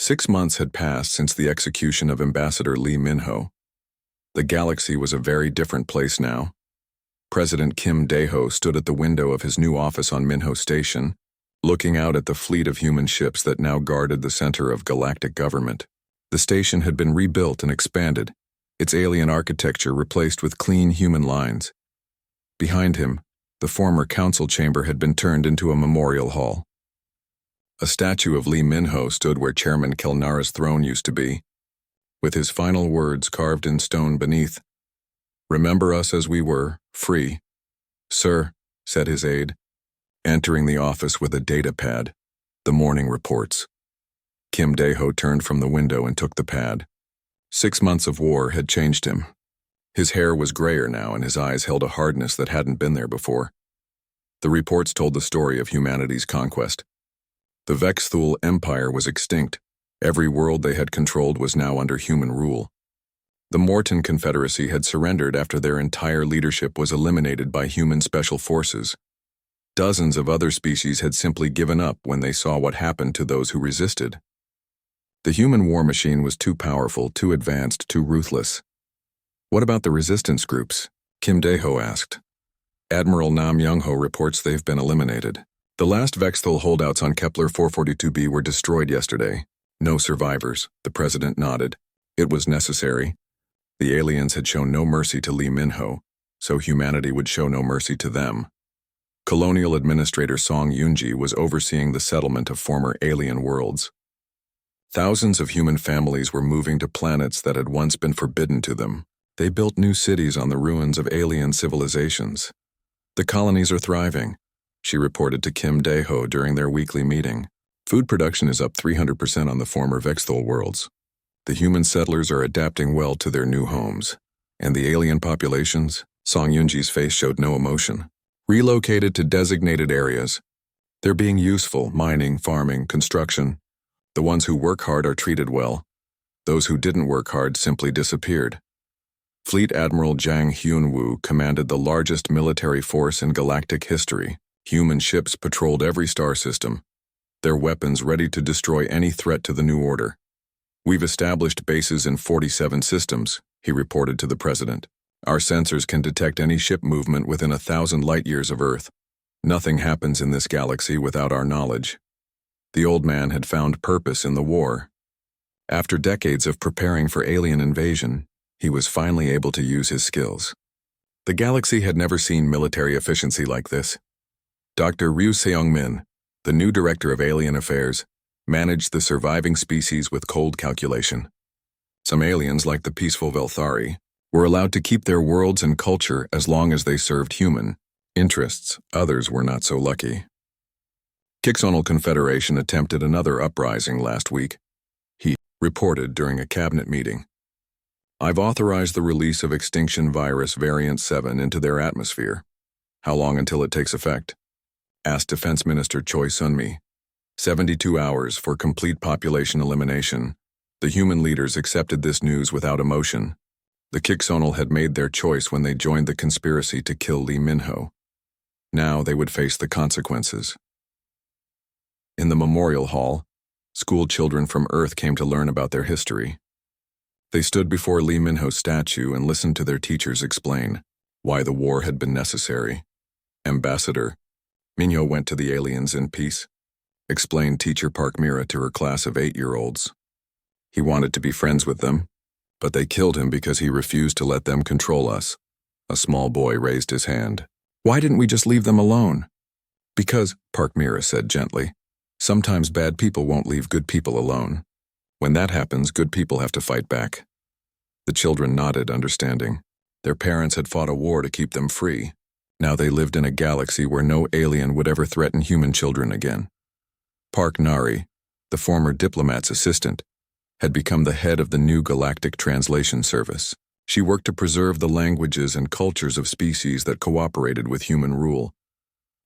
6 months had passed since the execution of Ambassador Lee Min-ho. The galaxy was a very different place now. President Kim Dae-ho stood at the window of his new office on Minho Station, looking out at the fleet of human ships that now guarded the center of galactic government. The station had been rebuilt and expanded, its alien architecture replaced with clean human lines. Behind him, the former council chamber had been turned into a memorial hall. A statue of Lee Min-ho stood where Chairman Kelnara's throne used to be, with his final words carved in stone beneath. "Remember us as we were, free." "Sir," said his aide, entering the office with a data pad. "The morning reports." Kim Dae-ho turned from the window and took the pad. 6 months of war had changed him. His hair was grayer now and his eyes held a hardness that hadn't been there before. The reports told the story of humanity's conquest. The Vexthul Empire was extinct. Every world they had controlled was now under human rule. The Morton Confederacy had surrendered after their entire leadership was eliminated by human special forces. Dozens of other species had simply given up when they saw what happened to those who resisted. The human war machine was too powerful, too advanced, too ruthless. "What about the resistance groups?" Kim Dae-ho asked. Admiral Nam Young-ho reports they've been eliminated. The last Vexthul holdouts on Kepler 442b were destroyed yesterday. No survivors, the president nodded. It was necessary. The aliens had shown no mercy to Lee Min-ho, so humanity would show no mercy to them. Colonial Administrator Song Yoonji was overseeing the settlement of former alien worlds. Thousands of human families were moving to planets that had once been forbidden to them. They built new cities on the ruins of alien civilizations. "The colonies are thriving," she reported to Kim Dae-ho during their weekly meeting. "Food production is up 300% on the former Vexthul worlds. The human settlers are adapting well to their new homes. And the alien populations," Song Yoonji's face showed no emotion, "relocated to designated areas. They're being useful, mining, farming, construction. The ones who work hard are treated well. Those who didn't work hard simply disappeared." Fleet Admiral Jang Hyun-woo commanded the largest military force in galactic history. Human ships patrolled every star system, their weapons ready to destroy any threat to the new order. "We've established bases in 47 systems," he reported to the president. "Our sensors can detect any ship movement within 1,000 light-years of Earth. Nothing happens in this galaxy without our knowledge." The old man had found purpose in the war. After decades of preparing for alien invasion, he was finally able to use his skills. The galaxy had never seen military efficiency like this. Dr. Ryu Seong-min, the new director of alien affairs, managed the surviving species with cold calculation. Some aliens, like the peaceful Velthari, were allowed to keep their worlds and culture as long as they served human interests. Others were not so lucky. Kixonal Confederation attempted another uprising last week. He reported during a cabinet meeting. "I've authorized the release of Extinction Virus Variant 7 into their atmosphere." "How long until it takes effect?" asked Defense Minister Choi Sun-mi. 72 hours for complete population elimination." The human leaders accepted this news without emotion. The Kixonal had made their choice when they joined the conspiracy to kill Lee Min-ho. Now they would face the consequences. In the memorial hall, school children from Earth came to learn about their history. They stood before Lee Min-ho's statue and listened to their teachers explain why the war had been necessary. "Ambassador, Min-ho went to the aliens in peace," explained teacher Park Mira to her class of 8-year-olds. "He wanted to be friends with them, but they killed him because he refused to let them control us." A small boy raised his hand. "Why didn't we just leave them alone?" "Because," Park Mira said gently, "sometimes bad people won't leave good people alone. When that happens, good people have to fight back." The children nodded, understanding. Their parents had fought a war to keep them free. Now they lived in a galaxy where no alien would ever threaten human children again. Park Nari, the former diplomat's assistant, had become the head of the new Galactic Translation Service. She worked to preserve the languages and cultures of species that cooperated with human rule.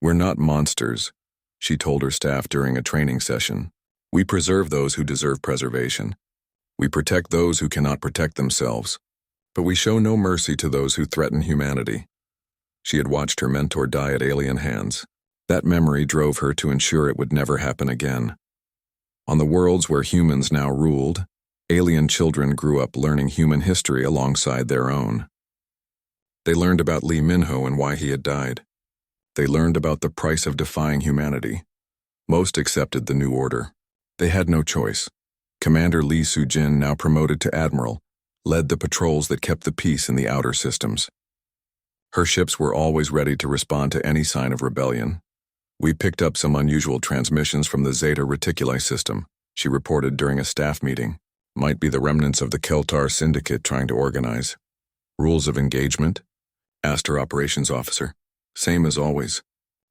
"We're not monsters," she told her staff during a training session. "We preserve those who deserve preservation. We protect those who cannot protect themselves. But we show no mercy to those who threaten humanity." She had watched her mentor die at alien hands. That memory drove her to ensure it would never happen again. On the worlds where humans now ruled, alien children grew up learning human history alongside their own. They learned about Lee Minho and why he had died. They learned about the price of defying humanity. Most accepted the new order. They had no choice. Commander Lee Soo-jin, now promoted to admiral, led the patrols that kept the peace in the outer systems. Her ships were always ready to respond to any sign of rebellion. We picked up some unusual transmissions from the Zeta Reticuli system, she reported during a staff meeting. Might be the remnants of the Keltar Syndicate trying to organize. Rules of engagement? Asked her operations officer. Same as always.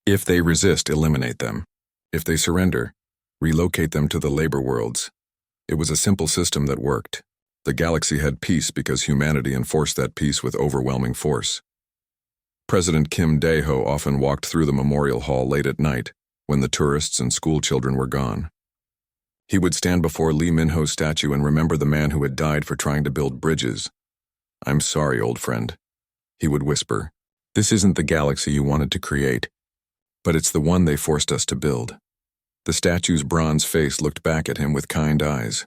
If they resist, eliminate them. If they surrender, relocate them to the labor worlds. It was a simple system that worked. The galaxy had peace because humanity enforced that peace with overwhelming force. President Kim Dae-ho often walked through the memorial hall late at night when the tourists and school children were gone. He would stand before Lee Min-ho's statue and remember the man who had died for trying to build bridges. "I'm sorry, old friend," he would whisper. "This isn't the galaxy you wanted to create, but it's the one they forced us to build." The statue's bronze face looked back at him with kind eyes,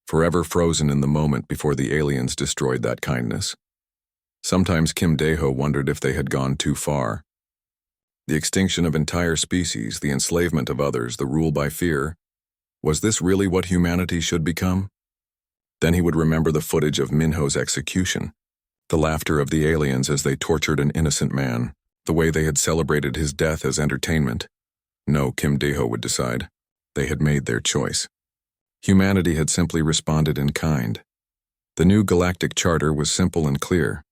forever frozen in the moment before the aliens destroyed that kindness. Sometimes Kim Dae-ho wondered if they had gone too far. The extinction of entire species, the enslavement of others, the rule by fear. Was this really what humanity should become? Then he would remember the footage of Minho's execution, the laughter of the aliens as they tortured an innocent man, the way they had celebrated his death as entertainment. No, Kim Dae-ho would decide. They had made their choice. Humanity had simply responded in kind. The new galactic charter was simple and clear.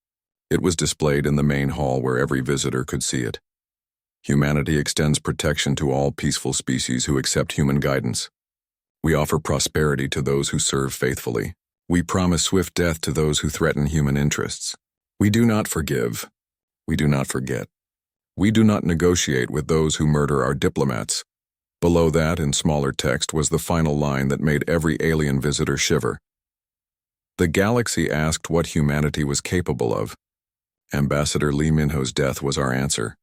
It was displayed in the main hall where every visitor could see it. Humanity extends protection to all peaceful species who accept human guidance. We offer prosperity to those who serve faithfully. We promise swift death to those who threaten human interests. We do not forgive. We do not forget. We do not negotiate with those who murder our diplomats. Below that, in smaller text, was the final line that made every alien visitor shiver. The galaxy asked what humanity was capable of. Ambassador Lee Min-ho's death was our answer.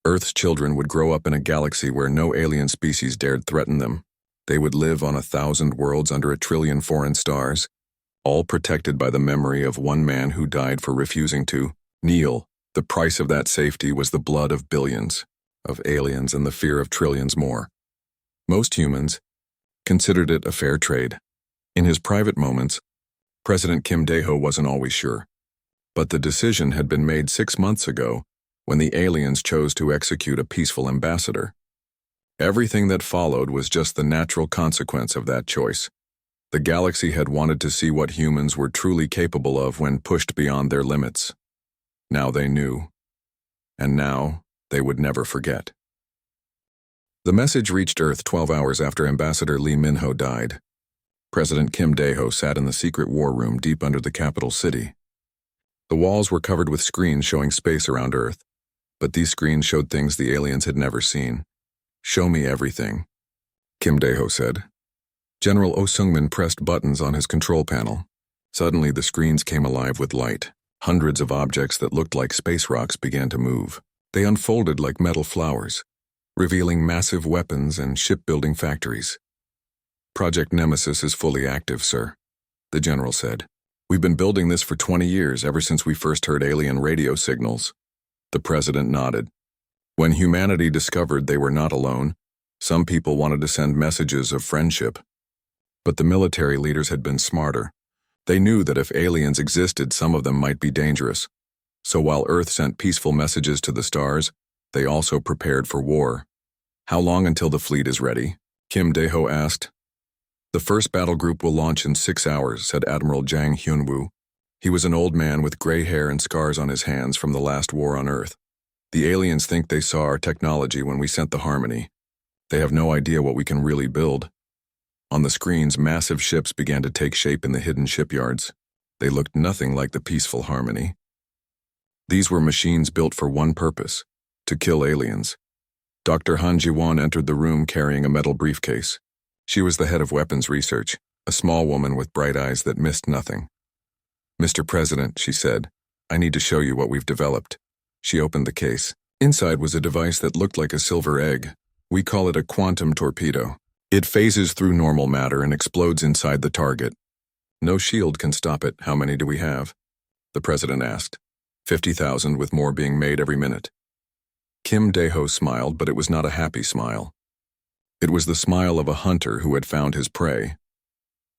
Earth's children would grow up in a galaxy where no alien species dared threaten them. They would live on 1,000 worlds under 1 trillion foreign stars, all protected by the memory of one man who died for refusing to kneel. The price of that safety was the blood of billions, of aliens, and the fear of trillions more. Most humans considered it a fair trade. In his private moments, President Kim Dae-ho wasn't always sure. But the decision had been made 6 months ago when the aliens chose to execute a peaceful ambassador. Everything that followed was just the natural consequence of that choice. The galaxy had wanted to see what humans were truly capable of when pushed beyond their limits. Now they knew. And now they would never forget. The message reached Earth 12 hours after Ambassador Lee Min-ho died. President Kim Dae-ho sat in the secret war room deep under the capital city. The walls were covered with screens showing space around Earth, but these screens showed things the aliens had never seen. "Show me everything," Kim Dae-ho said. General Oh Sung-min pressed buttons on his control panel. Suddenly the screens came alive with light. Hundreds of objects that looked like space rocks began to move. They unfolded like metal flowers, revealing massive weapons and shipbuilding factories. "Project Nemesis is fully active, sir," the general said. "We've been building this for 20 years, ever since we first heard alien radio signals." The president nodded. When humanity discovered they were not alone, some people wanted to send messages of friendship. But the military leaders had been smarter. They knew that if aliens existed, some of them might be dangerous. So while Earth sent peaceful messages to the stars, they also prepared for war. "How long until the fleet is ready?" Kim Dae-ho asked. "The first battle group will launch in 6 hours, said Admiral Jang Hyun-woo. He was an old man with gray hair and scars on his hands from the last war on Earth. "The aliens think they saw our technology when we sent the Harmony. They have no idea what we can really build." On the screens, massive ships began to take shape in the hidden shipyards. They looked nothing like the peaceful Harmony. These were machines built for one purpose: to kill aliens. Dr. Han Ji-won entered the room carrying a metal briefcase. She was the head of weapons research, a small woman with bright eyes that missed nothing. "Mr. President," she said, "I need to show you what we've developed." She opened the case. Inside was a device that looked like a silver egg. "We call it a quantum torpedo. It phases through normal matter and explodes inside the target. No shield can stop it. How many do we have? The president asked. 50,000, with more being made every minute. Kim Dae-ho smiled, but it was not a happy smile. It was the smile of a hunter who had found his prey.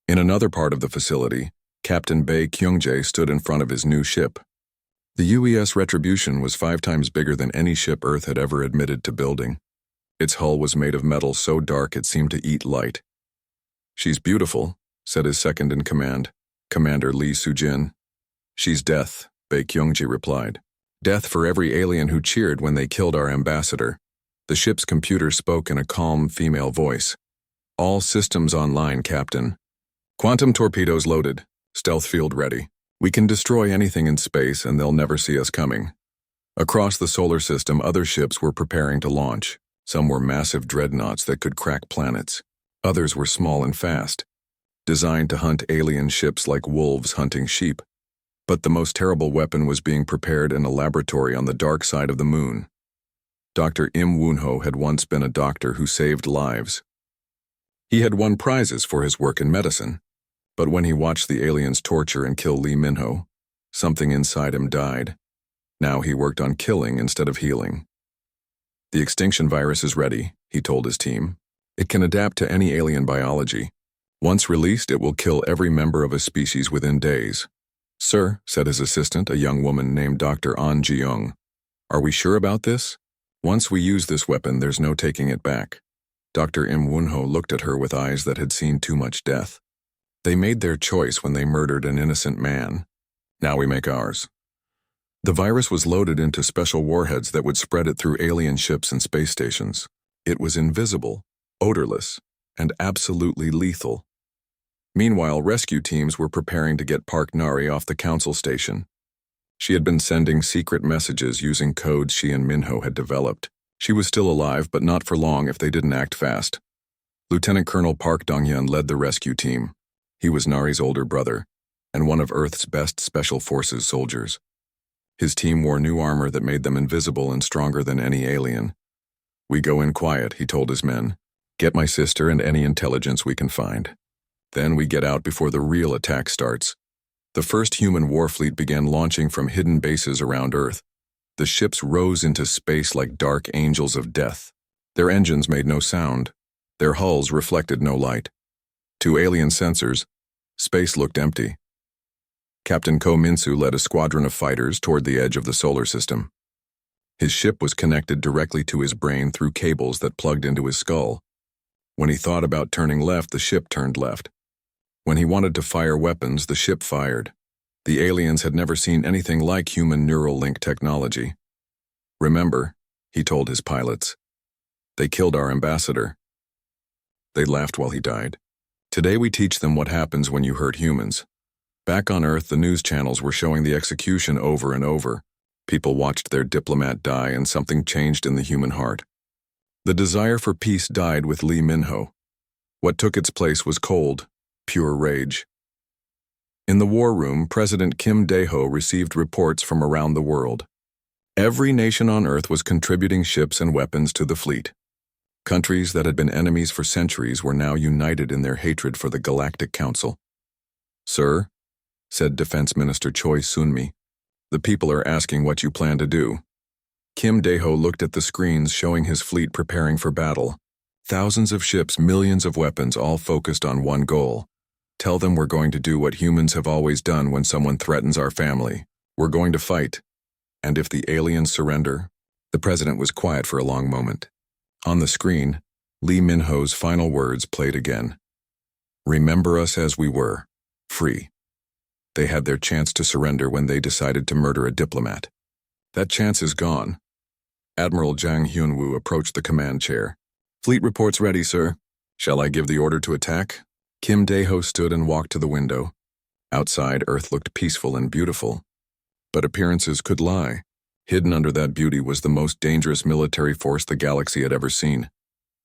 In another part of the facility, Captain Bae Kyung-jae stood in front of his new ship. The UES Retribution was 5 times bigger than any ship Earth had ever admitted to building. Its hull was made of metal so dark it seemed to eat light. "She's beautiful," said his second-in-command, Commander Lee Soo-jin. "She's death," Bae Kyung-jae replied. "Death for every alien who cheered when they killed our ambassador." The ship's computer spoke in a calm female voice. "All systems online, Captain. Quantum torpedoes loaded. Stealth field ready. We can destroy anything in space and they'll never see us coming." Across the solar system, other ships were preparing to launch. Some were massive dreadnoughts that could crack planets. Others were small and fast, designed to hunt alien ships like wolves hunting sheep. But the most terrible weapon was being prepared in a laboratory on the dark side of the moon. Dr. Im Woon-ho had once been a doctor who saved lives. He had won prizes for his work in medicine. But when he watched the aliens torture and kill Lee Min-ho, something inside him died. Now he worked on killing instead of healing. "The extinction virus is ready," he told his team. "It can adapt to any alien biology. Once released, it will kill every member of a species within days." "Sir," said his assistant, a young woman named Dr. An Ji-young, "are we sure about this? Once we use this weapon, there's no taking it back." Dr. Im Woon-ho looked at her with eyes that had seen too much death. "They made their choice when they murdered an innocent man. Now we make ours." The virus was loaded into special warheads that would spread it through alien ships and space stations. It was invisible, odorless, and absolutely lethal. Meanwhile, rescue teams were preparing to get Park Nari off the council station. She had been sending secret messages using codes she and Min-ho had developed. She was still alive, but not for long if they didn't act fast. Lieutenant Colonel Park Dong-hyun led the rescue team. He was Nari's older brother, and one of Earth's best Special Forces soldiers. His team wore new armor that made them invisible and stronger than any alien. "We go in quiet," he told his men. "Get my sister and any intelligence we can find. Then we get out before the real attack starts." The first human war fleet began launching from hidden bases around Earth. The ships rose into space like dark angels of death. Their engines made no sound. Their hulls reflected no light. To alien sensors, space looked empty. Captain Ko Min-soo led a squadron of fighters toward the edge of the solar system. His ship was connected directly to his brain through cables that plugged into his skull. When he thought about turning left, the ship turned left. When he wanted to fire weapons, the ship fired. The aliens had never seen anything like human neural link technology. "Remember," he told his pilots, "they killed our ambassador." They laughed while he died. "Today we teach them what happens when you hurt humans." Back on Earth, the news channels were showing the execution over and over. People watched their diplomat die, and something changed in the human heart. The desire for peace died with Lee Min-ho. What took its place was cold, pure rage. In the war room, President Kim Dae-ho received reports from around the world. Every nation on Earth was contributing ships and weapons to the fleet. Countries that had been enemies for centuries were now united in their hatred for the Galactic Council. "Sir," said Defense Minister Choi Soon-mi, "the people are asking what you plan to do." Kim Dae-ho looked at the screens showing his fleet preparing for battle. Thousands of ships, millions of weapons, all focused on one goal. "Tell them we're going to do what humans have always done when someone threatens our family. We're going to fight. And if the aliens surrender..." The president was quiet for a long moment. On the screen, Lee Min-ho's final words played again. "Remember us as we were, free." They had their chance to surrender when they decided to murder a diplomat. That chance is gone. Admiral Jang Hyun-woo approached the command chair. "Fleet reports ready, sir. Shall I give the order to attack?" Kim Dae-ho stood and walked to the window. Outside, Earth looked peaceful and beautiful. But appearances could lie. Hidden under that beauty was the most dangerous military force the galaxy had ever seen.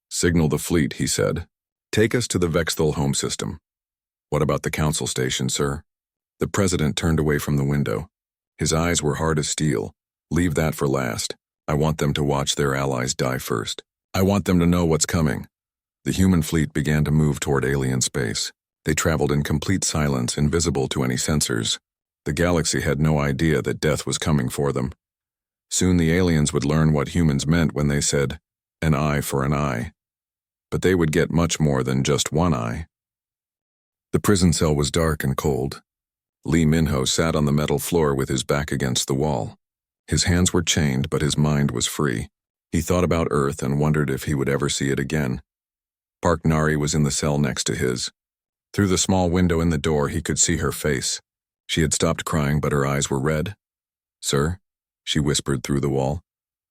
"Signal the fleet," he said. "Take us to the Vexthul home system." "What about the council station, sir?" The president turned away from the window. His eyes were hard as steel. "Leave that for last. I want them to watch their allies die first. I want them to know what's coming. The human fleet began to move toward alien space. They traveled in complete silence, invisible to any sensors. The galaxy had no idea that death was coming for them. Soon the aliens would learn what humans meant when they said, "An eye for an eye." But they would get much more than just one eye. The prison cell was dark and cold. Lee Min-ho sat on the metal floor with his back against the wall. His hands were chained, but his mind was free. He thought about Earth and wondered if he would ever see it again. Park Nari was in the cell next to his. Through the small window in the door, he could see her face. She had stopped crying, but her eyes were red. "Sir?" she whispered through the wall.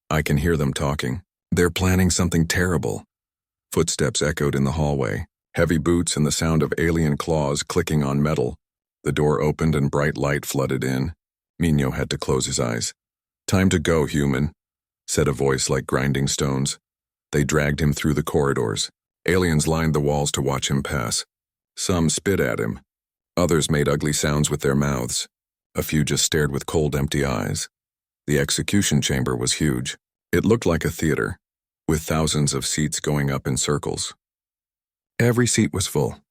"I can hear them talking. They're planning something terrible." Footsteps echoed in the hallway, heavy boots and the sound of alien claws clicking on metal. The door opened and bright light flooded in. Minho had to close his eyes. "Time to go, human," said a voice like grinding stones. They dragged him through the corridors. Aliens lined the walls to watch him pass. Some spit at him. Others made ugly sounds with their mouths. A few just stared with cold, empty eyes. The execution chamber was huge. It looked like a theater, with thousands of seats going up in circles. Every seat was full.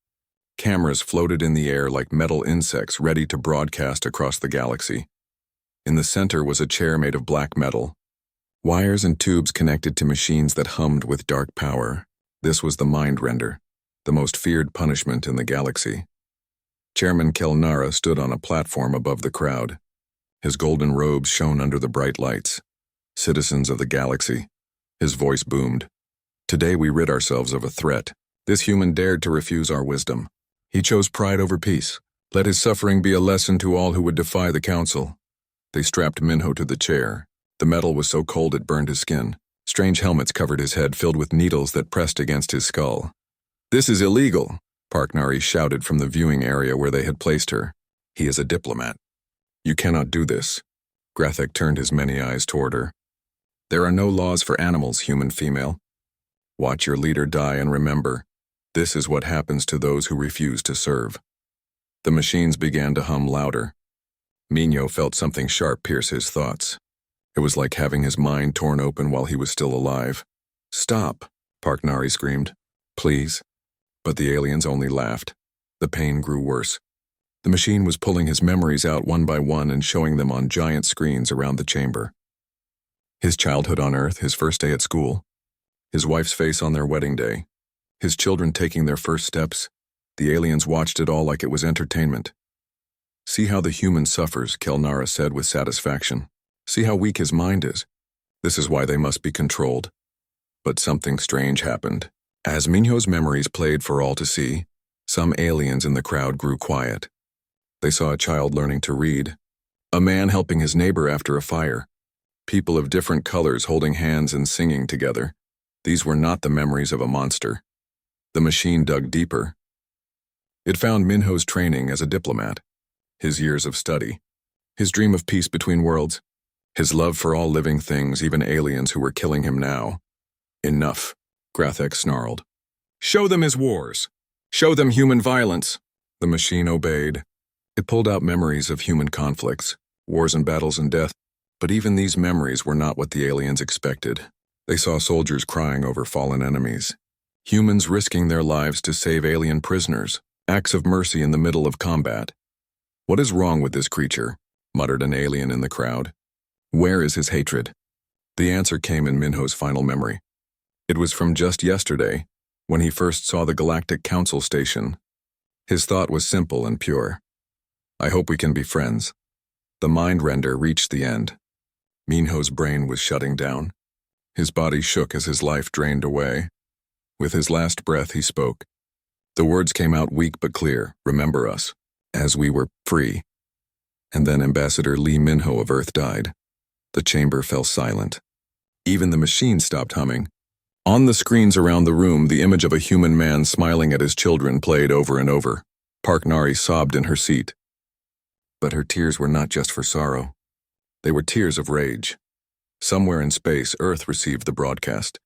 Cameras floated in the air like metal insects ready to broadcast across the galaxy. In the center was a chair made of black metal. Wires and tubes connected to machines that hummed with dark power. This was the mind render, the most feared punishment in the galaxy. Chairman Kelnara stood on a platform above the crowd. His golden robes shone under the bright lights. "Citizens of the galaxy," his voice boomed. "Today we rid ourselves of a threat. This human dared to refuse our wisdom. He chose pride over peace. Let his suffering be a lesson to all who would defy the council." They strapped Minho to the chair. The metal was so cold it burned his skin. Strange helmets covered his head, filled with needles that pressed against his skull. "This is illegal," Park Nari shouted from the viewing area where they had placed her. "He is a diplomat. You cannot do this." Grathek turned his many eyes toward her. "There are no laws for animals, human female. Watch your leader die and remember, this is what happens to those who refuse to serve." The machines began to hum louder. Minho felt something sharp pierce his thoughts. It was like having his mind torn open while he was still alive. "Stop," Park Nari screamed. "Please." But the aliens only laughed. The pain grew worse. The machine was pulling his memories out one by one and showing them on giant screens around the chamber. His childhood on Earth, his first day at school, his wife's face on their wedding day, his children taking their first steps. The aliens watched it all like it was entertainment. "See how the human suffers," Kelnara said with satisfaction. "See how weak his mind is. This is why they must be controlled." But something strange happened. As Minho's memories played for all to see, some aliens in the crowd grew quiet. They saw a child learning to read, a man helping his neighbor after a fire, people of different colors holding hands and singing together. These were not the memories of a monster. The machine dug deeper. It found Minho's training as a diplomat, his years of study, his dream of peace between worlds, his love for all living things, even aliens who were killing him now. "Enough," Grathek snarled. "Show them his wars. Show them human violence." The machine obeyed. It pulled out memories of human conflicts, wars and battles and death. But even these memories were not what the aliens expected. They saw soldiers crying over fallen enemies, humans risking their lives to save alien prisoners, acts of mercy in the middle of combat. "What is wrong with this creature?" muttered an alien in the crowd. "Where is his hatred?" The answer came in Minho's final memory. It was from just yesterday, when he first saw the Galactic Council station. His thought was simple and pure. "I hope we can be friends." The mind render reached the end. Minho's brain was shutting down. His body shook as his life drained away. With his last breath, he spoke. The words came out weak but clear. "Remember us, as we were free." And then Ambassador Lee Min-ho of Earth died. The chamber fell silent. Even the machine stopped humming. On the screens around the room, the image of a human man smiling at his children played over and over. Park Nari sobbed in her seat. But her tears were not just for sorrow. They were tears of rage. Somewhere in space, Earth received the broadcast.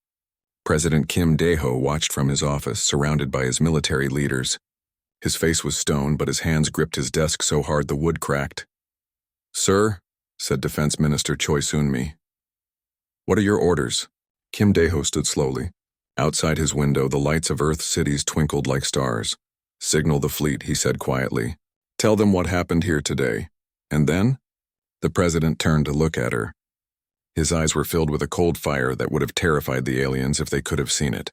President Kim Dae-ho watched from his office, surrounded by his military leaders. His face was stone, but his hands gripped his desk so hard the wood cracked. "Sir," said Defense Minister Choi Soon-mi. "What are your orders?" Kim Dae-ho stood slowly. Outside his window, the lights of Earth's cities twinkled like stars. "Signal the fleet," he said quietly. "Tell them what happened here today." And then? The president turned to look at her. His eyes were filled with a cold fire that would have terrified the aliens if they could have seen it.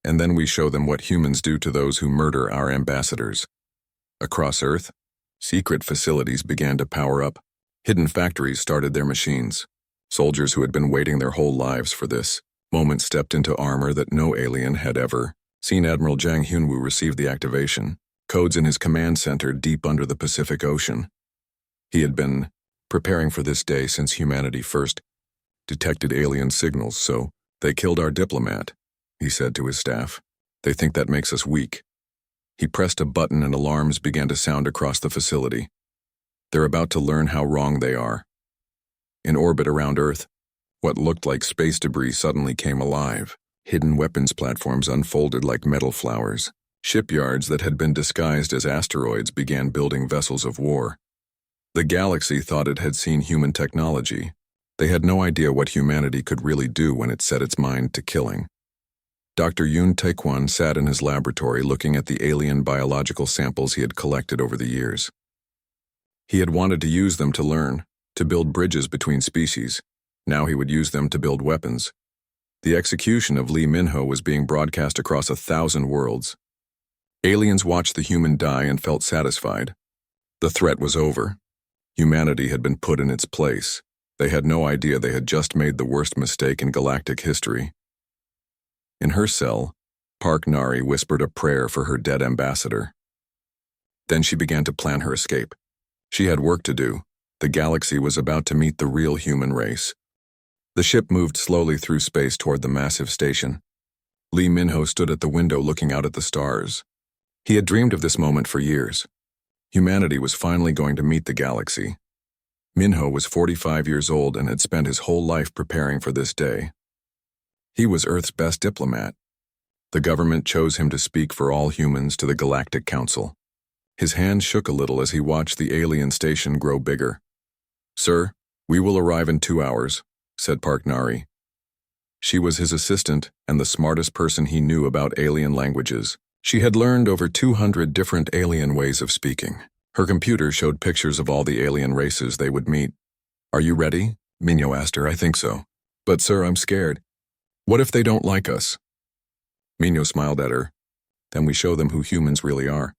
"And then we show them what humans do to those who murder our ambassadors." Across Earth, secret facilities began to power up. Hidden factories started their machines. Soldiers who had been waiting their whole lives for this moment stepped into armor that no alien had ever seen. Admiral Jang Hyunwoo received the activation codes in his command center deep under the Pacific Ocean. He had been preparing for this day since humanity first detected alien signals, so they killed our diplomat, he said to his staff. They think that makes us weak. He pressed a button and alarms began to sound across the facility. They're about to learn how wrong they are. In orbit around Earth, what looked like space debris suddenly came alive. Hidden weapons platforms unfolded like metal flowers. Shipyards that had been disguised as asteroids began building vessels of war. The galaxy thought it had seen human technology. They had no idea what humanity could really do when it set its mind to killing. Dr. Yoon Taekwon sat in his laboratory looking at the alien biological samples he had collected over the years. He had wanted to use them to learn, to build bridges between species. Now he would use them to build weapons. The execution of Lee Min-ho was being broadcast across 1,000 worlds. Aliens watched the human die and felt satisfied. The threat was over. Humanity had been put in its place. They had no idea they had just made the worst mistake in galactic history. In her cell, Park Nari whispered a prayer for her dead ambassador. Then she began to plan her escape. She had work to do. The galaxy was about to meet the real human race. The ship moved slowly through space toward the massive station. Lee Min-ho stood at the window looking out at the stars. He had dreamed of this moment for years. Humanity was finally going to meet the galaxy. Min-ho was 45 years old and had spent his whole life preparing for this day. He was Earth's best diplomat. The government chose him to speak for all humans to the Galactic Council. His hand shook a little as he watched the alien station grow bigger. "Sir, we will arrive in 2 hours," said Park Nari. She was his assistant and the smartest person he knew about alien languages. She had learned over 200 different alien ways of speaking. Her computer showed pictures of all the alien races they would meet. "Are you ready?" Minho asked her. "I think so. But sir, I'm scared. What if they don't like us?" Minho smiled at her. "Then we show them who humans really are.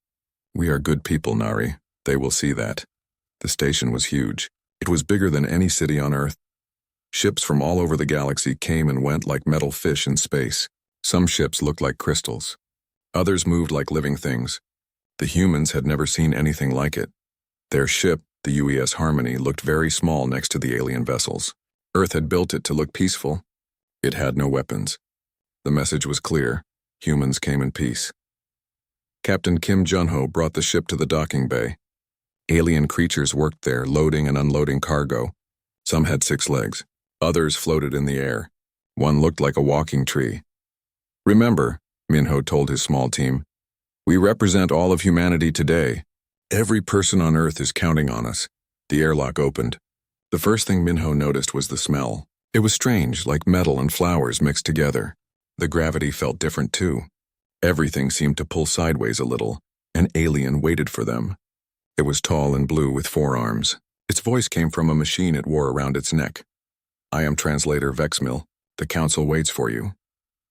We are good people, Nari. They will see that." The station was huge. It was bigger than any city on Earth. Ships from all over the galaxy came and went like metal fish in space. Some ships looked like crystals. Others moved like living things. The humans had never seen anything like it. Their ship, the UES Harmony, looked very small next to the alien vessels. Earth had built it to look peaceful. It had no weapons. The message was clear. Humans came in peace. Captain Kim Jun-ho brought the ship to the docking bay. Alien creatures worked there, loading and unloading cargo. Some had 6 legs. Others floated in the air. One looked like a walking tree. "Remember," Min-ho told his small team, "we represent all of humanity today. Every person on Earth is counting on us." The airlock opened. The first thing Min-ho noticed was the smell. It was strange, like metal and flowers mixed together. The gravity felt different too. Everything seemed to pull sideways a little. An alien waited for them. It was tall and blue with 4 arms. Its voice came from a machine it wore around its neck. "I am Translator Vexmill. The council waits for you."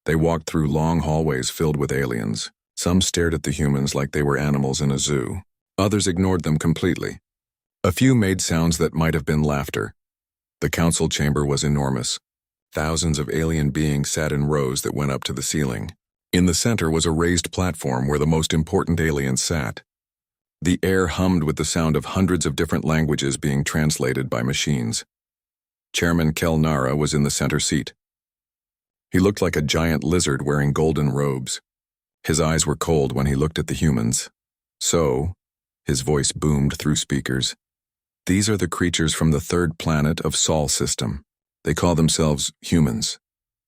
They walked through long hallways filled with aliens. Some stared at the humans like they were animals in a zoo. Others ignored them completely. A few made sounds that might have been laughter. The council chamber was enormous. Thousands of alien beings sat in rows that went up to the ceiling. In the center was a raised platform where the most important aliens sat. The air hummed with the sound of hundreds of different languages being translated by machines. Chairman Kel Nara was in the center seat. He looked like a giant lizard wearing golden robes. His eyes were cold when he looked at the humans. "So," his voice boomed through speakers, "these are the creatures from the 3rd planet of Sol system. They call themselves humans."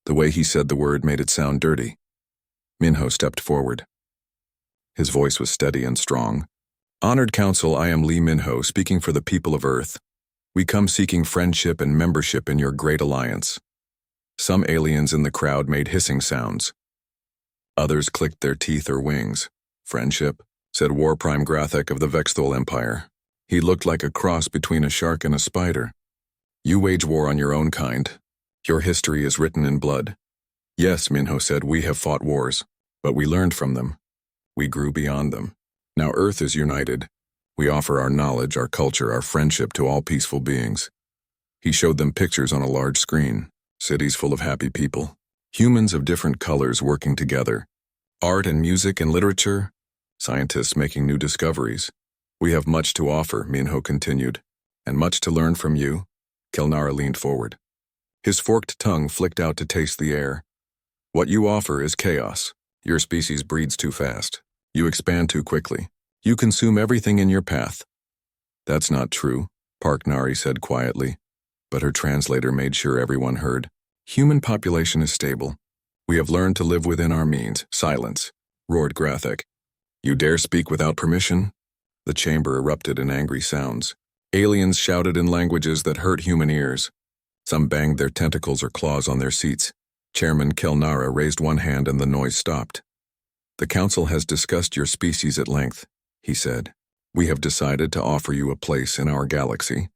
The way he said the word made it sound dirty. Min-ho stepped forward. His voice was steady and strong. "Honored Council, I am Lee Min-ho, speaking for the people of Earth. We come seeking friendship and membership in your great alliance." Some aliens in the crowd made hissing sounds. Others clicked their teeth or wings. "Friendship," said War Prime Grathek of the Vexthol Empire. He looked like a cross between a shark and a spider. "You wage war on your own kind. Your history is written in blood." "Yes," Minho said, "we have fought wars, but we learned from them. We grew beyond them. Now Earth is united. We offer our knowledge, our culture, our friendship to all peaceful beings." He showed them pictures on a large screen, cities full of happy people, humans of different colors working together, art and music and literature, scientists making new discoveries. "We have much to offer," Minho continued, "and much to learn from you." Kelnara leaned forward. His forked tongue flicked out to taste the air. "What you offer is chaos. Your species breeds too fast. You expand too quickly. You consume everything in your path." "That's not true," Park Nari said quietly, but her translator made sure everyone heard. "Human population is stable. We have learned to live within our means." "Silence," roared Grathek. "You dare speak without permission?" The chamber erupted in angry sounds. Aliens shouted in languages that hurt human ears. Some banged their tentacles or claws on their seats. Chairman Kelnara raised one hand and the noise stopped. "The Council has discussed your species at length," he said. "We have decided to offer you a place in our galaxy,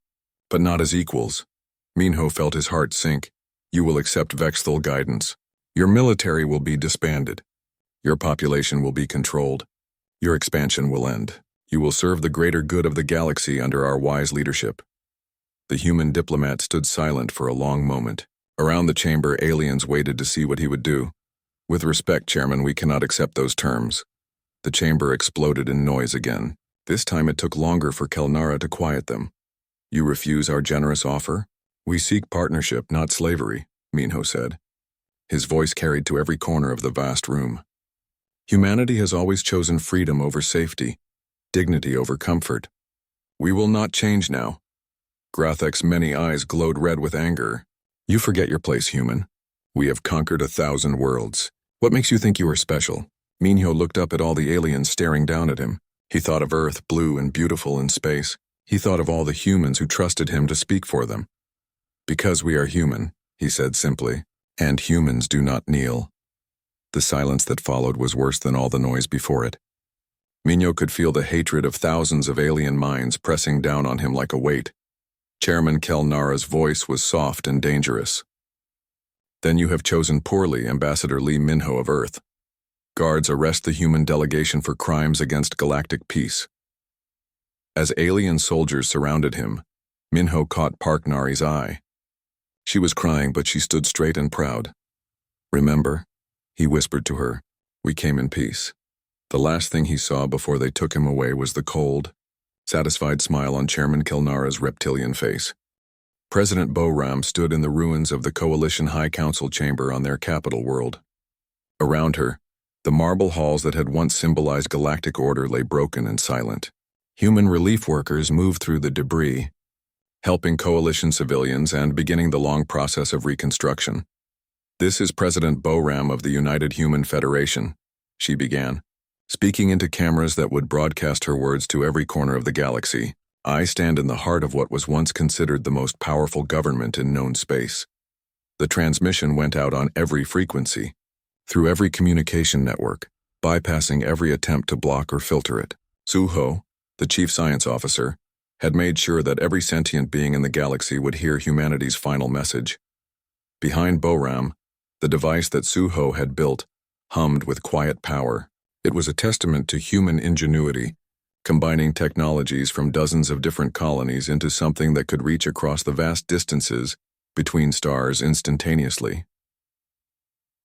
but not as equals." Minho felt his heart sink. "You will accept Vexthol guidance. Your military will be disbanded. Your population will be controlled. Your expansion will end. You will serve the greater good of the galaxy under our wise leadership." The human diplomat stood silent for a long moment. Around the chamber, aliens waited to see what he would do. "With respect, Chairman, we cannot accept those terms." The chamber exploded in noise again. This time it took longer for Kelnara to quiet them. "You refuse our generous offer? We seek partnership, not slavery," Minho said. His voice carried to every corner of the vast room. "Humanity has always chosen freedom over safety, dignity over comfort. We will not change now." Grathek's many eyes glowed red with anger. "You forget your place, human. We have conquered 1,000 worlds. What makes you think you are special?" Minho looked up at all the aliens staring down at him. He thought of Earth, blue and beautiful in space. He thought of all the humans who trusted him to speak for them. "Because we are human," he said simply, "and humans do not kneel." The silence that followed was worse than all the noise before it. Minho could feel the hatred of thousands of alien minds pressing down on him like a weight. Chairman Kelnara's voice was soft and dangerous. "Then you have chosen poorly, Ambassador Lee Minho of Earth. Guards, arrest the human delegation for crimes against galactic peace." As alien soldiers surrounded him, Minho caught Park Nari's eye. She was crying, but she stood straight and proud. "Remember," he whispered to her, "we came in peace." The last thing he saw before they took him away was the cold, satisfied smile on Chairman Kelnara's reptilian face. President Boram stood in the ruins of the Coalition High Council chamber on their capital world. Around her, the marble halls that had once symbolized galactic order lay broken and silent. Human relief workers moved through the debris, helping Coalition civilians and beginning the long process of reconstruction. "This is President Boram of the United Human Federation," she began, speaking into cameras that would broadcast her words to every corner of the galaxy. "I stand in the heart of what was once considered the most powerful government in known space." The transmission went out on every frequency, through every communication network, bypassing every attempt to block or filter it. Suho, the chief science officer, had made sure that every sentient being in the galaxy would hear humanity's final message. Behind Boram, the device that Suho had built hummed with quiet power. It was a testament to human ingenuity, combining technologies from dozens of different colonies into something that could reach across the vast distances between stars instantaneously.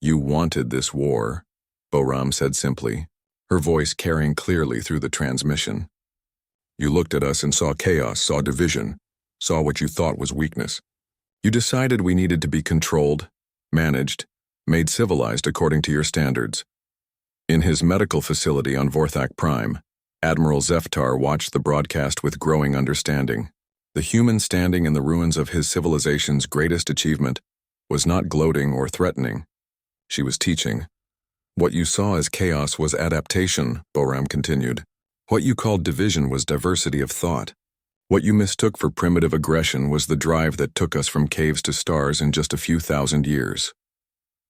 "You wanted this war," Boram said simply, her voice carrying clearly through the transmission. "You looked at us and saw chaos, saw division, saw what you thought was weakness. You decided we needed to be controlled, managed, made civilized according to your standards." In his medical facility on Vorthak Prime, Admiral Zeftar watched the broadcast with growing understanding. The human standing in the ruins of his civilization's greatest achievement was not gloating or threatening. She was teaching. "What you saw as chaos was adaptation," Boram continued. "What you called division was diversity of thought. What you mistook for primitive aggression was the drive that took us from caves to stars in just a few thousand years."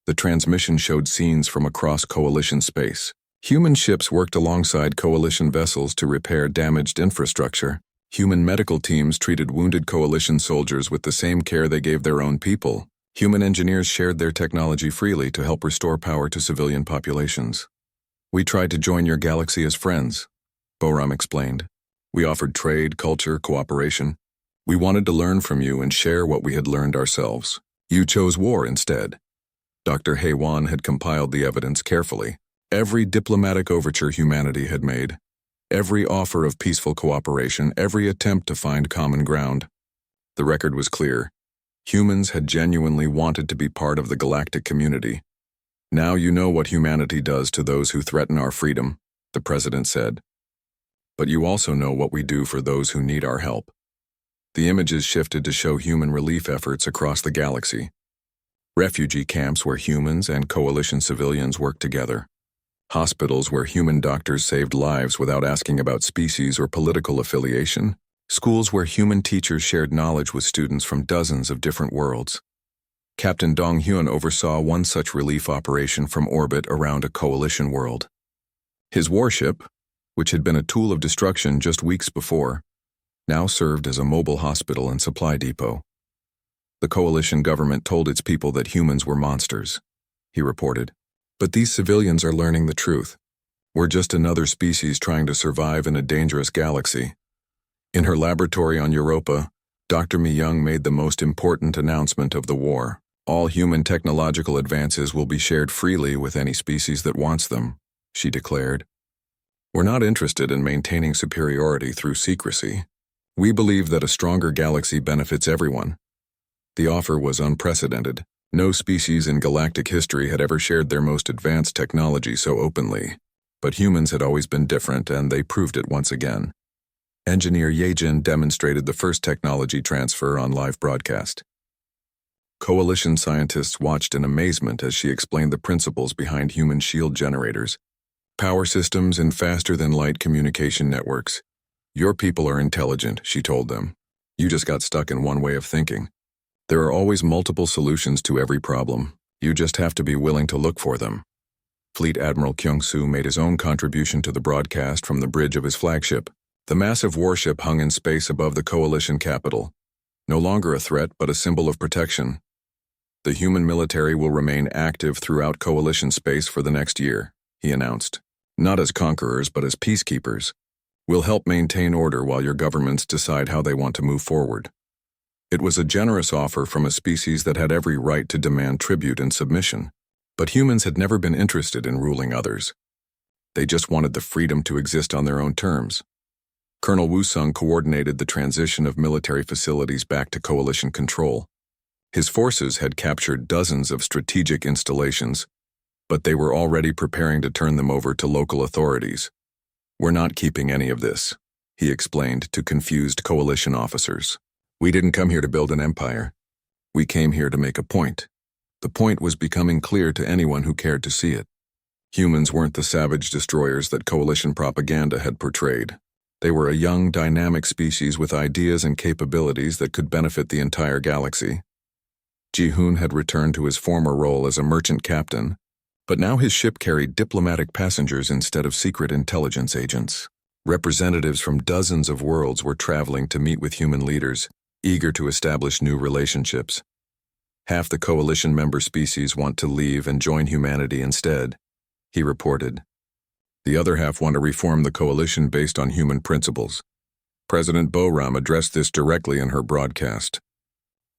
The transmission showed scenes from across Coalition space. Human ships worked alongside Coalition vessels to repair damaged infrastructure. Human medical teams treated wounded Coalition soldiers with the same care they gave their own people. Human engineers shared their technology freely to help restore power to civilian populations. We tried to join your galaxy as friends, Boram explained. We offered trade, culture, cooperation. We wanted to learn from you and share what we had learned ourselves. You chose war instead. Dr. Haywan had compiled the evidence carefully. Every diplomatic overture humanity had made, every offer of peaceful cooperation, every attempt to find common ground. The record was clear. Humans had genuinely wanted to be part of the galactic community. Now you know what humanity does to those who threaten our freedom, the president said. But you also know what we do for those who need our help. The images shifted to show human relief efforts across the galaxy. Refugee camps where humans and Coalition civilians worked together. Hospitals where human doctors saved lives without asking about species or political affiliation. Schools where human teachers shared knowledge with students from dozens of different worlds. Captain Dong Hyun oversaw one such relief operation from orbit around a Coalition world. His warship, which had been a tool of destruction just weeks before, now served as a mobile hospital and supply depot. The Coalition government told its people that humans were monsters, he reported. But these civilians are learning the truth. We're just another species trying to survive in a dangerous galaxy. In her laboratory on Europa, Dr. Mi Young made the most important announcement of the war. All human technological advances will be shared freely with any species that wants them, she declared. We're not interested in maintaining superiority through secrecy. We believe that a stronger galaxy benefits everyone. The offer was unprecedented. No species in galactic history had ever shared their most advanced technology so openly. But humans had always been different, and they proved it once again. Engineer Yejin demonstrated the first technology transfer on live broadcast. Coalition scientists watched in amazement as she explained the principles behind human shield generators, power systems, and faster-than-light communication networks. Your people are intelligent, she told them. You just got stuck in one way of thinking. There are always multiple solutions to every problem. You just have to be willing to look for them. Fleet Admiral Kyung-soo made his own contribution to the broadcast from the bridge of his flagship. The massive warship hung in space above the Coalition capital. No longer a threat, but a symbol of protection. The human military will remain active throughout Coalition space for the next year, he announced. Not as conquerors, but as peacekeepers. We'll help maintain order while your governments decide how they want to move forward. It was a generous offer from a species that had every right to demand tribute and submission. But humans had never been interested in ruling others. They just wanted the freedom to exist on their own terms. Colonel Woo-sung coordinated the transition of military facilities back to Coalition control. His forces had captured dozens of strategic installations, but they were already preparing to turn them over to local authorities. We're not keeping any of this, he explained to confused Coalition officers. We didn't come here to build an empire. We came here to make a point. The point was becoming clear to anyone who cared to see it. Humans weren't the savage destroyers that Coalition propaganda had portrayed. They were a young, dynamic species with ideas and capabilities that could benefit the entire galaxy. Ji-hoon had returned to his former role as a merchant captain, but now his ship carried diplomatic passengers instead of secret intelligence agents. Representatives from dozens of worlds were traveling to meet with human leaders, eager to establish new relationships. Half the Coalition member species want to leave and join humanity instead, he reported. The other half want to reform the Coalition based on human principles. President Boram addressed this directly in her broadcast.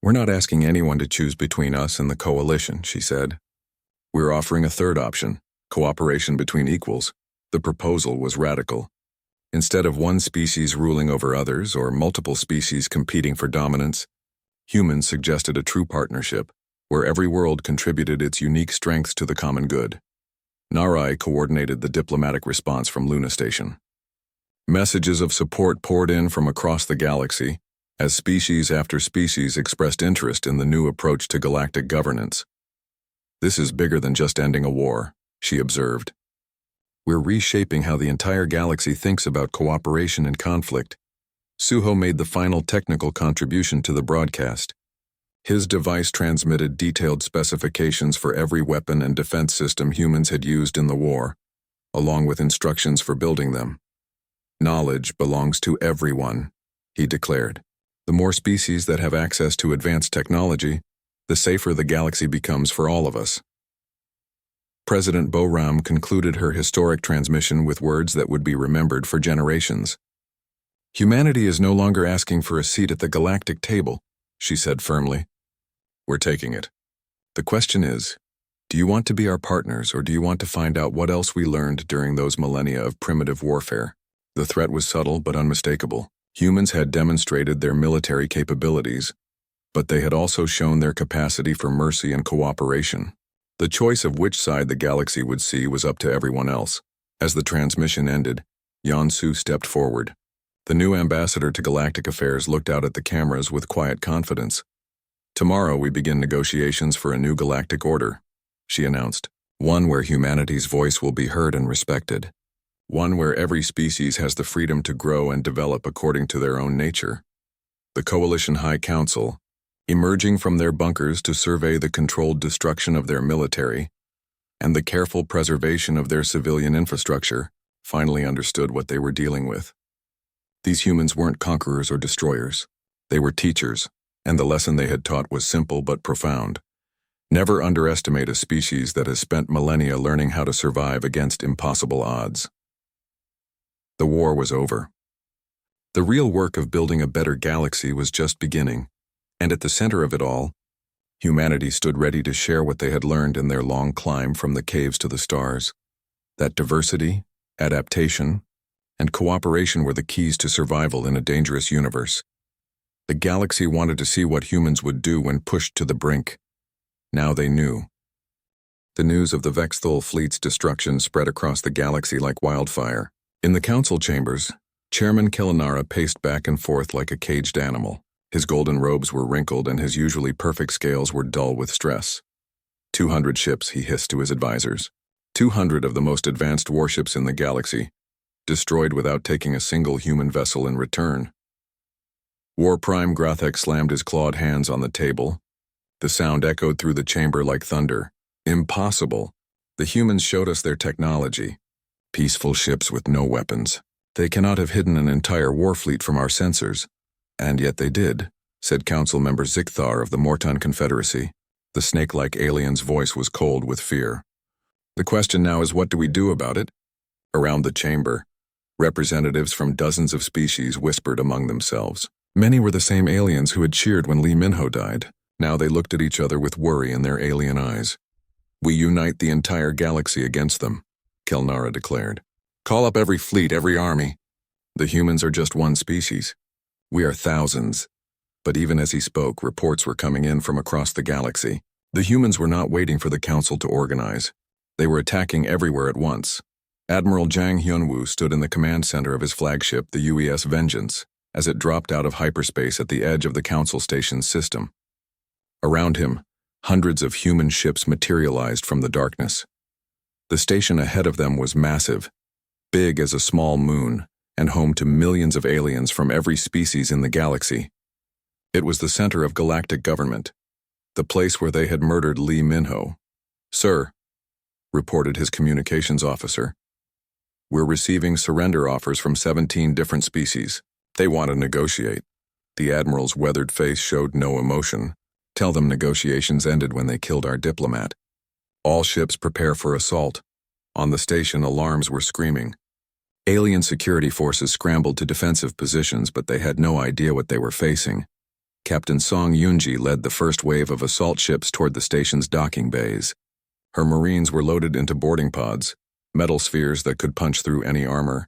We're not asking anyone to choose between us and the Coalition, she said. We're offering a third option, cooperation between equals. The proposal was radical. Instead of one species ruling over others or multiple species competing for dominance, humans suggested a true partnership, where every world contributed its unique strengths to the common good. Narai coordinated the diplomatic response from Luna Station. Messages of support poured in from across the galaxy, as species after species expressed interest in the new approach to galactic governance. This is bigger than just ending a war, she observed. We're reshaping how the entire galaxy thinks about cooperation and conflict. Suho made the final technical contribution to the broadcast. His device transmitted detailed specifications for every weapon and defense system humans had used in the war, along with instructions for building them. "Knowledge belongs to everyone," he declared. "The more species that have access to advanced technology, the safer the galaxy becomes for all of us." President Boram concluded her historic transmission with words that would be remembered for generations. "Humanity is no longer asking for a seat at the galactic table," she said firmly. "We're taking it. The question is, do you want to be our partners, or do you want to find out what else we learned during those millennia of primitive warfare?" The threat was subtle but unmistakable. Humans had demonstrated their military capabilities, but they had also shown their capacity for mercy and cooperation. The choice of which side the galaxy would see was up to everyone else. As the transmission ended, Yansu stepped forward. The new ambassador to Galactic Affairs looked out at the cameras with quiet confidence. "Tomorrow we begin negotiations for a new galactic order," she announced. "One where humanity's voice will be heard and respected. One where every species has the freedom to grow and develop according to their own nature." The Coalition High Council, emerging from their bunkers to survey the controlled destruction of their military and the careful preservation of their civilian infrastructure, finally understood what they were dealing with. These humans weren't conquerors or destroyers. They were teachers, and the lesson they had taught was simple but profound. Never underestimate a species that has spent millennia learning how to survive against impossible odds. The war was over. The real work of building a better galaxy was just beginning, and at the center of it all, humanity stood ready to share what they had learned in their long climb from the caves to the stars. That diversity, adaptation, and cooperation were the keys to survival in a dangerous universe. The galaxy wanted to see what humans would do when pushed to the brink. Now they knew. The news of the Vexthul fleet's destruction spread across the galaxy like wildfire. In the council chambers, Chairman Killinara paced back and forth like a caged animal. His golden robes were wrinkled and his usually perfect scales were dull with stress. 200 ships, he hissed to his advisors. 200 of the most advanced warships in the galaxy, destroyed without taking a single human vessel in return. War Prime Grothek slammed his clawed hands on the table. The sound echoed through the chamber like thunder. "Impossible. The humans showed us their technology. Peaceful ships with no weapons. They cannot have hidden an entire war fleet from our sensors. And yet they did," said Council Member Zikthar of the Morton Confederacy. The snake-like alien's voice was cold with fear. "The question now is, what do we do about it?" Around the chamber, representatives from dozens of species whispered among themselves. Many were the same aliens who had cheered when Lee Minho died. Now they looked at each other with worry in their alien eyes. "We unite the entire galaxy against them," Kilnara declared. "Call up every fleet, every army. The humans are just one species. We are thousands." But even as he spoke, reports were coming in from across the galaxy. The humans were not waiting for the council to organize. They were attacking everywhere at once. Admiral Jang Hyunwoo stood in the command center of his flagship, the UES Vengeance, as it dropped out of hyperspace at the edge of the council station's system. Around him, hundreds of human ships materialized from the darkness. The station ahead of them was massive, big as a small moon, and home to millions of aliens from every species in the galaxy. It was the center of galactic government, the place where they had murdered Lee Minho. "Sir," reported his communications officer, "we're receiving surrender offers from 17 different species. They want to negotiate." The admiral's weathered face showed no emotion. "Tell them negotiations ended when they killed our diplomat. All ships prepare for assault." On the station, alarms were screaming. Alien security forces scrambled to defensive positions, but they had no idea what they were facing. Captain Song Yunji led the first wave of assault ships toward the station's docking bays. Her Marines were loaded into boarding pods, metal spheres that could punch through any armor.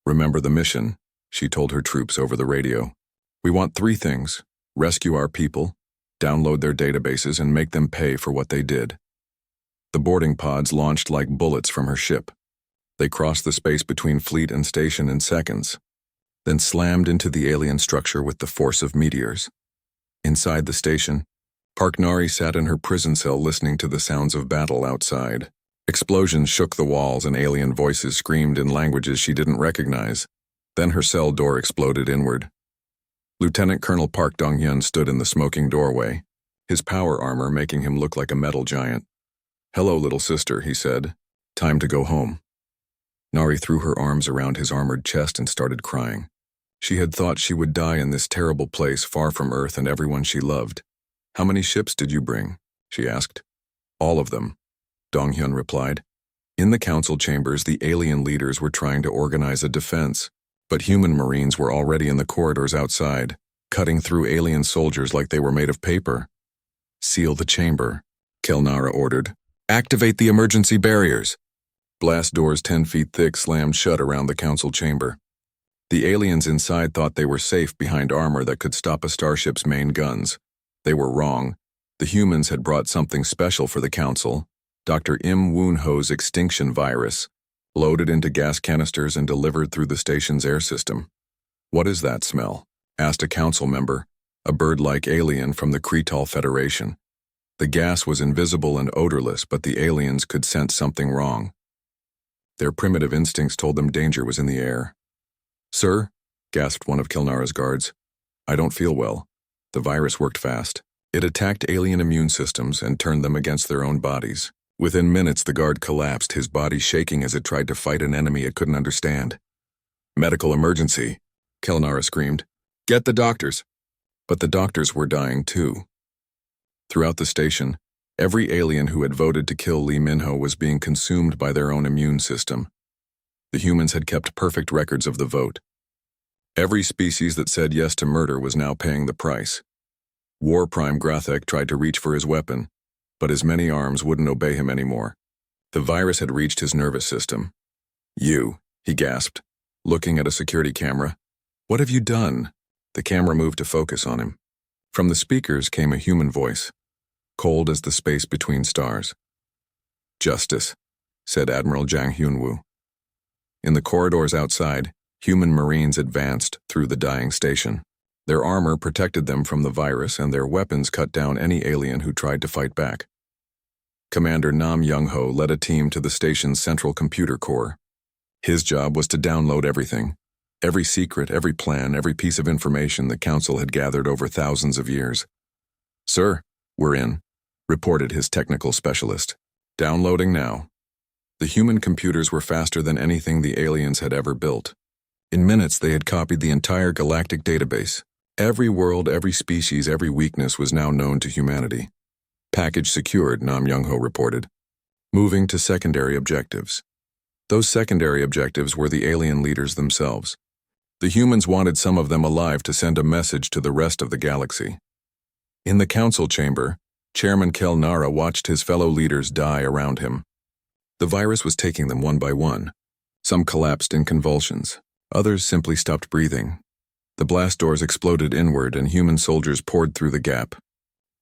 "Remember the mission," she told her troops over the radio. "We want 3 things: rescue our people, download their databases, and make them pay for what they did." The boarding pods launched like bullets from her ship. They crossed the space between fleet and station in seconds, then slammed into the alien structure with the force of meteors. Inside the station, Park Nari sat in her prison cell listening to the sounds of battle outside. Explosions shook the walls and alien voices screamed in languages she didn't recognize. Then her cell door exploded inward. Lieutenant Colonel Park Dong-hyun stood in the smoking doorway. his power armor making him look like a metal giant. "Hello, little sister," he said. "Time to go home." Nari threw her arms around his armored chest and started crying. She had thought she would die in this terrible place far from Earth and everyone she loved. "How many ships did you bring?" she asked. "All of them," Donghyun replied. In the council chambers, the alien leaders were trying to organize a defense, but human marines were already in the corridors outside, cutting through alien soldiers like they were made of paper. "Seal the chamber," Kelnara ordered. "Activate the emergency barriers." Blast doors 10 feet thick slammed shut around the council chamber. The aliens inside thought they were safe behind armor that could stop a starship's main guns. They were wrong. The humans had brought something special for the council, Dr. Im Woon-ho's extinction virus, loaded into gas canisters and delivered through the station's air system. "What is that smell?" asked a council member, a bird-like alien from the Kretal Federation. The gas was invisible and odorless, but the aliens could sense something wrong. Their primitive instincts told them danger was in the air. "Sir," gasped one of Kelnara's guards, "I don't feel well." The virus worked fast. It attacked alien immune systems and turned them against their own bodies. Within minutes, the guard collapsed, his body shaking as it tried to fight an enemy it couldn't understand. "Medical emergency," Kelnara screamed. "Get the doctors." But the doctors were dying too. Throughout the station, every alien who had voted to kill Lee Min-ho was being consumed by their own immune system. The humans had kept perfect records of the vote. Every species that said yes to murder was now paying the price. War Prime Grathek tried to reach for his weapon, but his many arms wouldn't obey him anymore. The virus had reached his nervous system. "You," he gasped, looking at a security camera. "What have you done?" The camera moved to focus on him. From the speakers came a human voice, cold as the space between stars. "Justice," said Admiral Jang Hyun-woo. In the corridors outside, human marines advanced through the dying station. Their armor protected them from the virus, and their weapons cut down any alien who tried to fight back. Commander Nam Young-ho led a team to the station's central computer core. His job was to download everything. Every secret, every plan, every piece of information the Council had gathered over thousands of years. "Sir, we're in," reported his technical specialist. "Downloading now." The human computers were faster than anything the aliens had ever built. In minutes, they had copied the entire galactic database. Every world, every species, every weakness was now known to humanity. "Package secured," Nam Young-ho reported. Moving to secondary objectives. Those secondary objectives were the alien leaders themselves. The humans wanted some of them alive to send a message to the rest of the galaxy. In the council chamber, Chairman Kelnara watched his fellow leaders die around him. The virus was taking them one by one. Some collapsed in convulsions. Others simply stopped breathing. The blast doors exploded inward and human soldiers poured through the gap.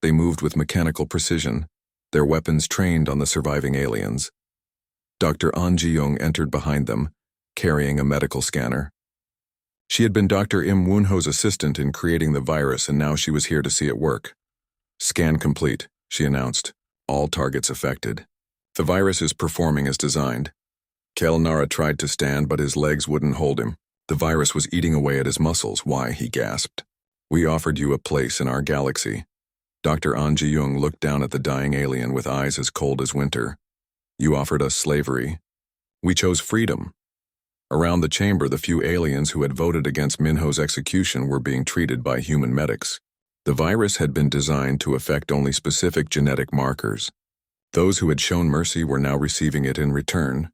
They moved with mechanical precision, their weapons trained on the surviving aliens. Dr. An Ji-young entered behind them, carrying a medical scanner. She had been Dr. Im Woon-ho's assistant in creating the virus, and now she was here to see it work. "Scan complete," she announced. "All targets affected. The virus is performing as designed." Kelnara tried to stand, but his legs wouldn't hold him. The virus was eating away at his muscles. "Why?" he gasped. "We offered you a place in our galaxy." Dr. An Ji-young looked down at the dying alien with eyes as cold as winter. "You offered us slavery. We chose freedom." Around the chamber, the few aliens who had voted against Min-ho's execution were being treated by human medics. The virus had been designed to affect only specific genetic markers. Those who had shown mercy were now receiving it in return.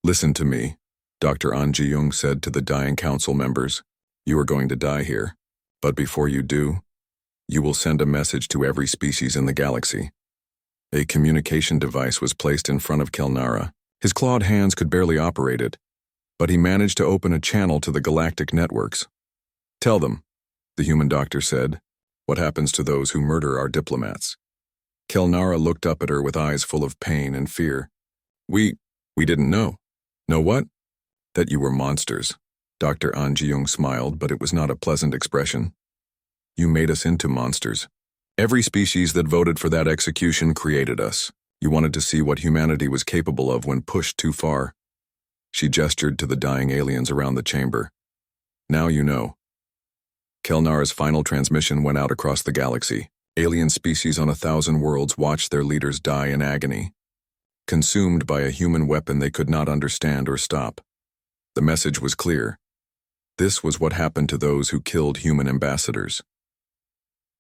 "Listen to me," Dr. An Ji-young said to the dying council members. "You are going to die here. But before you do, you will send a message to every species in the galaxy." A communication device was placed in front of Kelnara. His clawed hands could barely operate it, but he managed to open a channel to the galactic networks. "Tell them," the human doctor said, "what happens to those who murder our diplomats." Kelnara looked up at her with eyes full of pain and fear. We didn't know." "Know what?" "That you were monsters." Dr. An Ji-young smiled, but it was not a pleasant expression. "You made us into monsters. Every species that voted for that execution created us. You wanted to see what humanity was capable of when pushed too far." She gestured to the dying aliens around the chamber. "Now you know." Kelnara's final transmission went out across the galaxy. Alien species on 1,000 worlds watched their leaders die in agony, consumed by a human weapon they could not understand or stop. The message was clear. This was what happened to those who killed human ambassadors.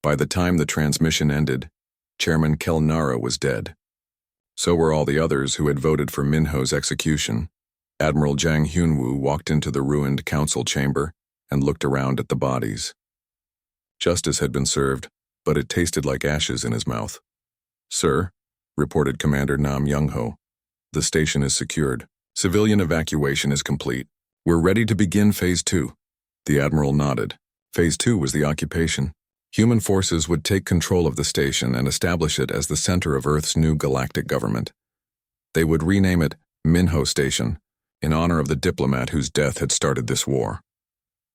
By the time the transmission ended, Chairman Kelnara was dead. So were all the others who had voted for Minho's execution. Admiral Jang Hyunwoo walked into the ruined council chamber and looked around at the bodies. Justice had been served, but it tasted like ashes in his mouth. "Sir," reported Commander Nam Young-ho, "the station is secured. Civilian evacuation is complete. We're ready to begin Phase 2. The Admiral nodded. Phase 2 was the occupation. Human forces would take control of the station and establish it as the center of Earth's new galactic government. They would rename it Minho Station, in honor of the diplomat whose death had started this war.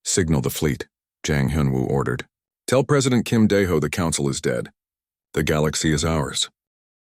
"Signal the fleet," Jang Hyunwoo ordered. "Tell President Kim Dae-ho the council is dead. The galaxy is ours."